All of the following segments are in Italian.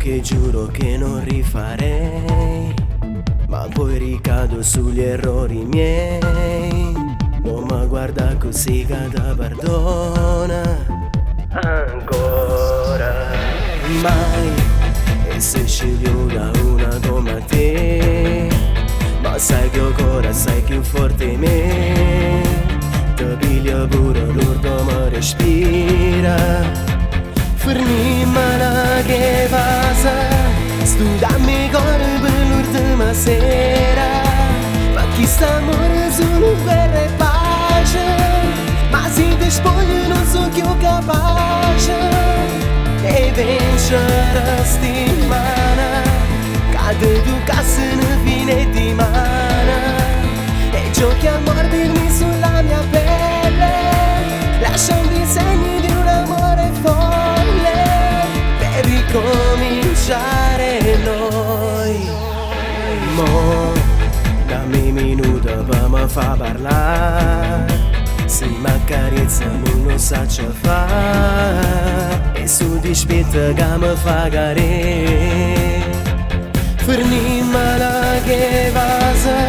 che giuro che non rifarei, ma poi ricado sugli errori miei. Non mi guarda così che ti perdona ancora mai. E se sceglio da una come te, ma sai che ancora sei più forte di me. Ti piglia pure l'urto ma respira. Fermimala che passa, studammi cuore per l'ultima sera. Ma chi sta amore solo guerra e pace, ma se ti spoglio non so più capace. E vincere stimana, cade tu cassa in fine di mana. E giochi a mordermi sulla mia pelle, lasciando i segni di un amore folle, per ricominciare noi. Mo, dammi minuto per me fa parlare. Se mi accarezza non lo saccio fare, e su dispetto che mi fa cadere. Fermimala che passa,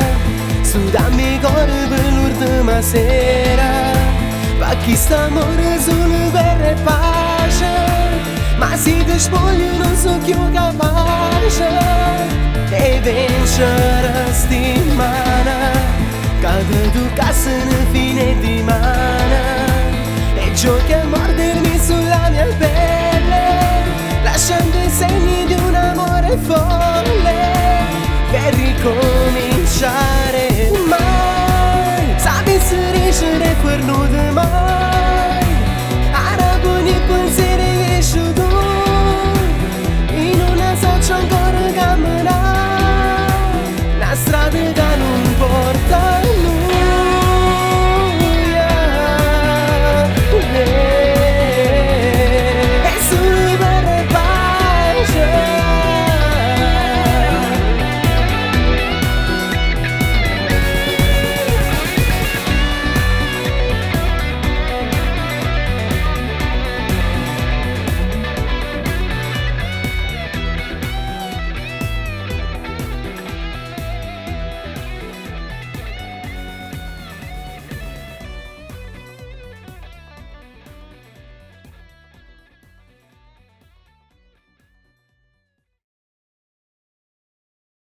studammi cuore per l'ultima sera. Ma chi sta amore solo guerra e pace, ma se ti spoglio non so più capace. E vincere stimana, cade tu cassa in fine di mana. E giochi a mordermi sulla mia pelle, lasciando i segni di un amore folle,